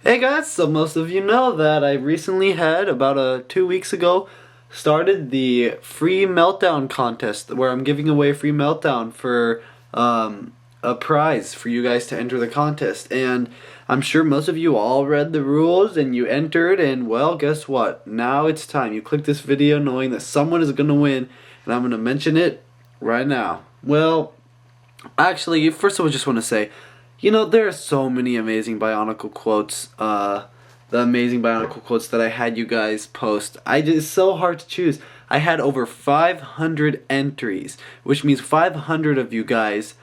Hey guys, so most of you know that I recently had, about 2 weeks ago, started the free Meltdown contest where I'm giving away a free Meltdown for a prize for you guys to enter the contest. And I'm sure most of you all read the rules and you entered, and well, guess what? Now it's time. You click this video knowing that someone is going to win, and I'm going to mention it right now. Well, actually, first of all, I just want to say, there are so many amazing Bionicle quotes, the amazing Bionicle quotes that I had you guys post. It's so hard to choose. I had over 500 entries, which means 500 of you guys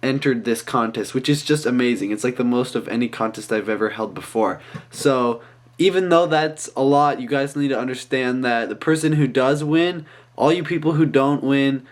entered this contest, which is just amazing. It's like the most of any contest I've ever held before. So, even though that's a lot, you guys need to understand that the person who does win, all you people who don't win,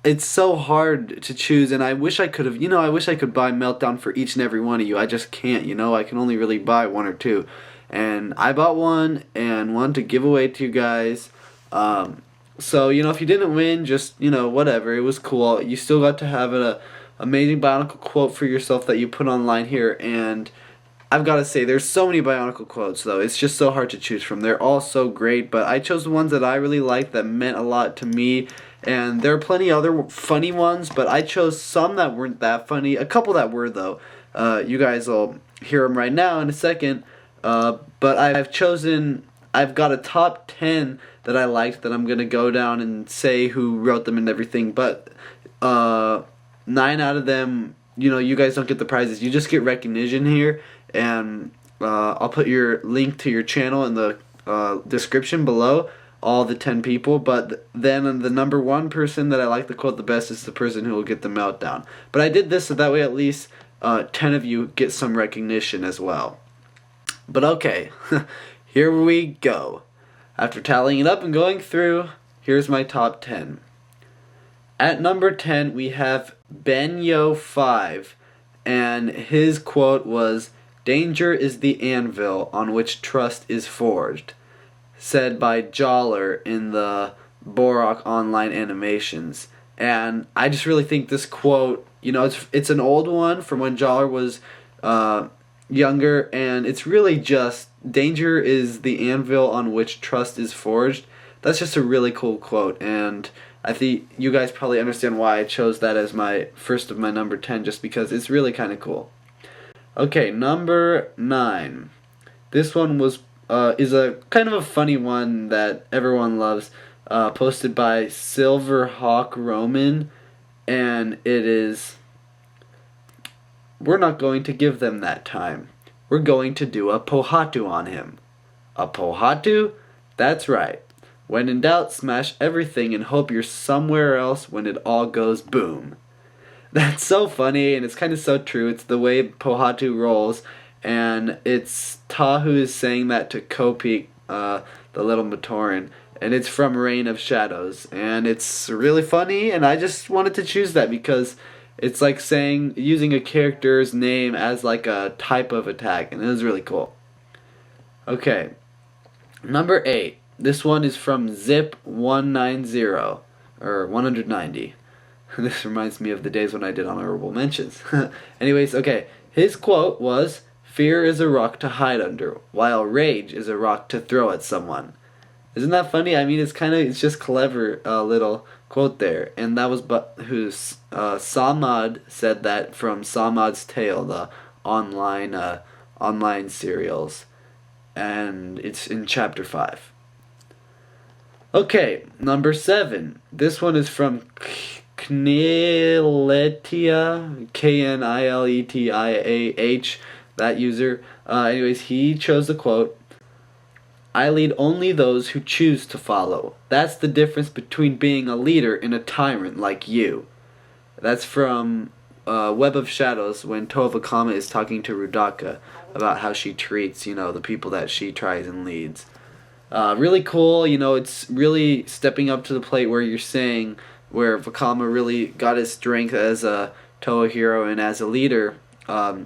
it's so hard to choose, and I wish I could have, I wish I could buy Meltdown for each and every one of you. I just can't, I can only really buy one or two. And I bought one, and one to give away to you guys. So, if you didn't win, just, whatever, it was cool. You still got to have an amazing Bionicle quote for yourself that you put online here, and I've got to say, there's so many Bionicle quotes, though. It's just so hard to choose from. They're all so great, but I chose the ones that I really liked that meant a lot to me. And there are plenty other funny ones, but I chose some that weren't that funny. A couple that were, though. You guys will hear them right now in a second. But I've got a top 10 that I liked that I'm going to go down and say who wrote them and everything. But 9 out of them, you guys don't get the prizes. You just get recognition here. And I'll put your link to your channel in the description below. All the 10 people, but then the number one person that I like the quote the best is the person who will get the Meltdown. But I did this so that way at least 10 of you get some recognition as well. But okay, here we go. After tallying it up and going through, here's my top 10. At number 10 we have Benyo5, and his quote was, "Danger is the anvil on which trust is forged," said by Joller in the Borok online animations. And I just really think this quote, it's an old one from when Joller was younger, and it's really just, danger is the anvil on which trust is forged. That's just a really cool quote, and I think you guys probably understand why I chose that as my first of my number 10, just because it's really kind of cool. Okay, number 9. This one is a kind of a funny one that everyone loves, posted by SILVERHAWKROMAN, and it is, "We're not going to give them that time. We're going to do a pohatu on him." A pohatu? That's right. When in doubt, smash everything and hope you're somewhere else when it all goes boom. That's so funny, and it's kind of so true. It's the way pohatu rolls. And it's Tahu is saying that to Kopik, the little Matoran, and it's from Reign of Shadows, and it's really funny, and I just wanted to choose that because it's like using a character's name as like a type of attack, and it was really cool. Okay, number 8. This one is from Zip190, or 190. This reminds me of the days when I did honorable mentions. Anyways, okay, his quote was, "Fear is a rock to hide under, while rage is a rock to throw at someone." Isn't that funny? I mean, it's just clever, little quote there. And that was Samad said that from Samad's Tale, the online serials. And it's in chapter 5. Okay, number 7. This one is from KNILETIAH, KNILETIAH, that user. Anyways, he chose the quote, "I lead only those who choose to follow. That's the difference between being a leader and a tyrant like you." That's from Web of Shadows, when Tovakama is talking to Rudaka about how she treats, the people that she tries and leads. Really cool, it's really stepping up to the plate where you're saying where Vakama really got his strength as a Toa hero and as a leader,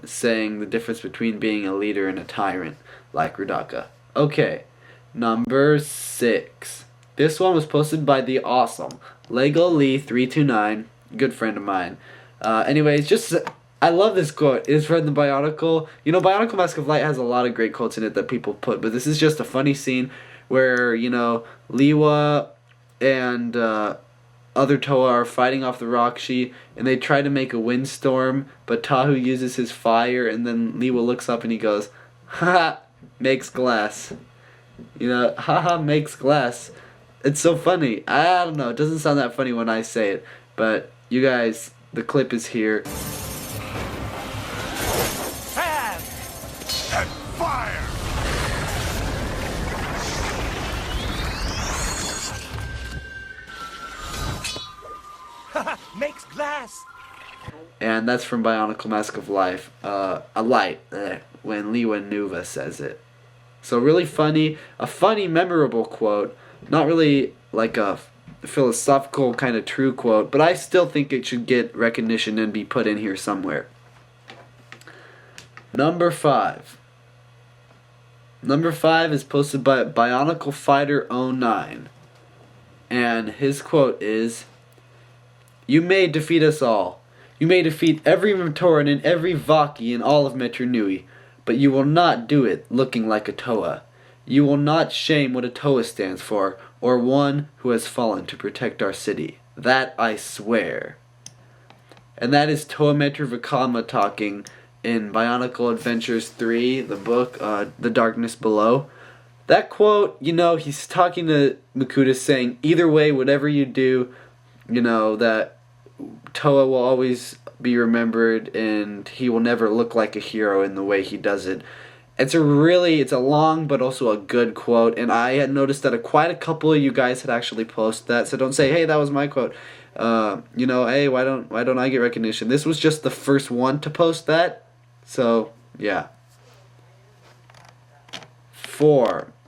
saying the difference between being a leader and a tyrant, like Rudaka. Okay, number 6. This one was posted by the awesome LegoLee329, good friend of mine. Anyways, just I love this quote. It's from the Bionicle. You know, Bionicle Mask of Light has a lot of great quotes in it that people put, but this is just a funny scene where, you know, Liwa and other Toa are fighting off the Rockshi, and they try to make a windstorm, but Tahu uses his fire, and then Liwa looks up and he goes, haha, makes glass. You know, haha, makes glass. It's so funny. I don't know, it doesn't sound that funny when I say it, but you guys, the clip is here. And fire! Makes glass! And that's from Bionicle Mask of Life. When Liwa Nuva says it. So really funny, a funny, memorable quote. Not really like a philosophical kind of true quote, but I still think it should get recognition and be put in here somewhere. Number 5. Number 5 is posted by Bionicle Fighter 09. And his quote is, "You may defeat us all. You may defeat every Matoran and every Vaki in all of Metru Nui, but you will not do it looking like a Toa. You will not shame what a Toa stands for, or one who has fallen to protect our city. That I swear." And that is Toa Metru Vakama talking in Bionicle Adventures 3, the book, The Darkness Below. That quote, you know, he's talking to Makuta saying, either way, whatever you do, you know, that Toa will always be remembered and he will never look like a hero in the way he does it. It's a long but also a good quote, and I had noticed that quite a couple of you guys had actually posted that, so don't say, hey, that was my quote. You know, hey, why don't I get recognition? This was just the first one to post that, so yeah.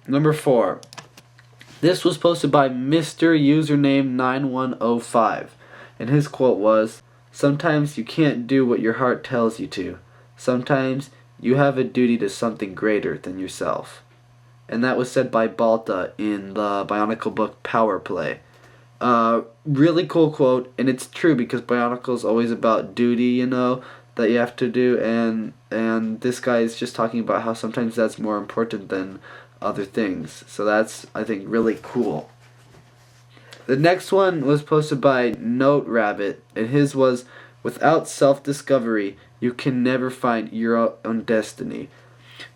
Number 4. This was posted by Mr. Username 9105, and his quote was, "Sometimes you can't do what your heart tells you to. Sometimes you have a duty to something greater than yourself." And that was said by Balta in the Bionicle book Power Play. Really cool quote, and it's true because Bionicle is always about duty, you know, that you have to do, and this guy is just talking about how sometimes that's more important than other things. So that's, I think, really cool. The next one was posted by NOTERABBIT, and his was, "Without self-discovery, you can never find your own destiny."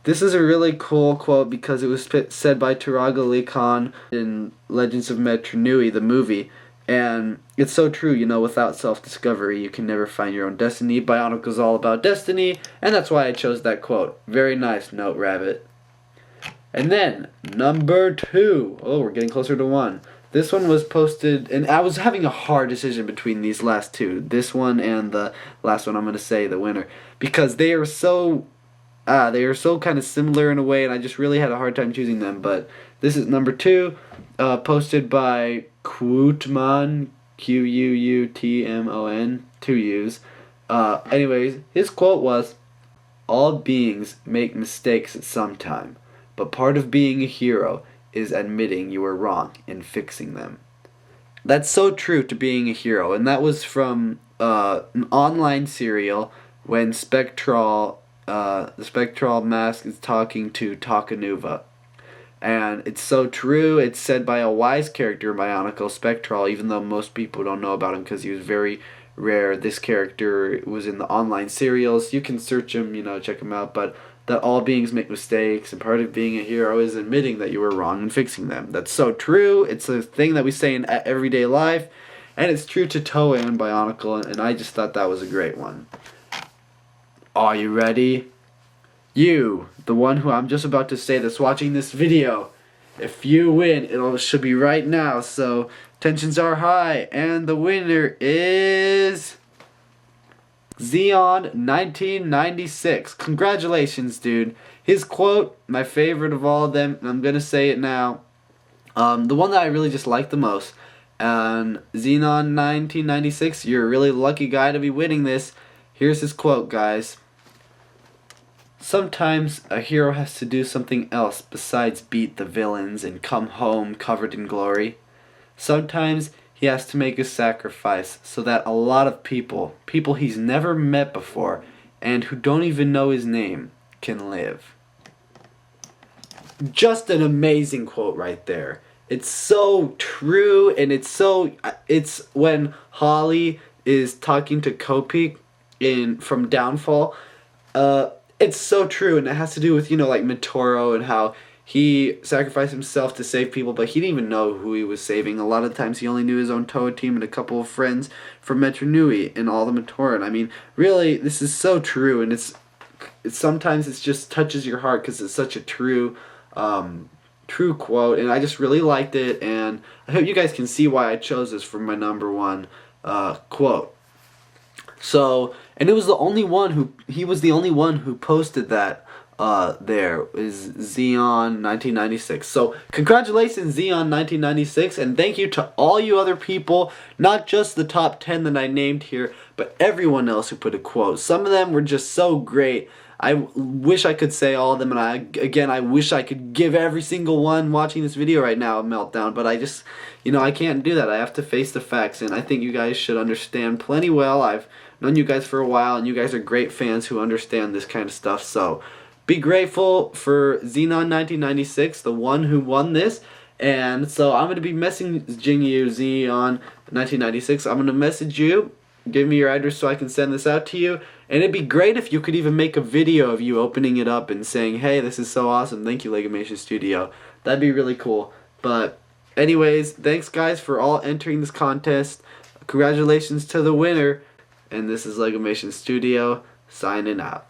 This is a really cool quote because it was said by Turaga Khan in Legends of Metru Nui, the movie, and it's so true, you know, without self-discovery, you can never find your own destiny. Bionicle's all about destiny, and that's why I chose that quote. Very nice, NOTERABBIT. And then, number 2. Oh, we're getting closer to 1. This one was posted, and I was having a hard decision between these last two. This one and the last one I'm going to say, the winner. Because they are so kind of similar in a way, and I just really had a hard time choosing them. But this is number 2, posted by QUUTMON, QUUTMON, 2 U's. Anyways, his quote was, "All beings make mistakes at some time, but part of being a hero is admitting you were wrong and fixing them." That's so true to being a hero, and that was from an online serial when the Spectral mask is talking to Takanuva. And it's so true. It's said by a wise character in Bionicle, Spectral, even though most people don't know about him because he was very rare. This character was in the online serials. You can search him, you know, check him out, but that all beings make mistakes, and part of being a hero is admitting that you were wrong and fixing them. That's so true. It's a thing that we say in everyday life, and it's true to Toa and Bionicle, and I just thought that was a great one. Are you ready? You, the one who I'm just about to say that's watching this video, if you win, it should be right now, so tensions are high, and the winner is XEON 1996. Congratulations, dude. His quote, my favorite of all of them, and I'm gonna say it now. The one that I really just like the most. And XEON 1996, you're a really lucky guy to be winning this. Here's his quote, guys. "Sometimes a hero has to do something else besides beat the villains and come home covered in glory. Sometimes he has to make a sacrifice so that a lot of people he's never met before, and who don't even know his name can live. Just an amazing quote right there. It's so true, and it's when Holly is talking to Kopik from Downfall. It's so true, and it has to do with, like Mitoro and how he sacrificed himself to save people, but he didn't even know who he was saving. A lot of times he only knew his own Toa team and a couple of friends from Metro Nui and all the Matoran. I mean, really, this is so true, and it's sometimes it just touches your heart because it's such a true quote, and I just really liked it, and I hope you guys can see why I chose this for my number one quote. So, and he was the only one who posted that there is Xeon 1996. So congratulations, Xeon 1996, and thank you to all you other people, not just the top 10 that I named here, but everyone else who put a quote. Some of them were just so great. I wish I could say all of them, and I wish I could give every single one watching this video right now a meltdown, but I just, I can't do that. I have to face the facts, and I think you guys should understand plenty well. I've known you guys for a while, and you guys are great fans who understand this kind of stuff, so be grateful for Xenon 1996, the one who won this. And so I'm going to be messaging you, Xeon 1996. I'm going to message you. Give me your address so I can send this out to you. And it'd be great if you could even make a video of you opening it up and saying, hey, this is so awesome. Thank you, LegomationStudio. That'd be really cool. But anyways, thanks guys for all entering this contest. Congratulations to the winner. And this is LegomationStudio signing out.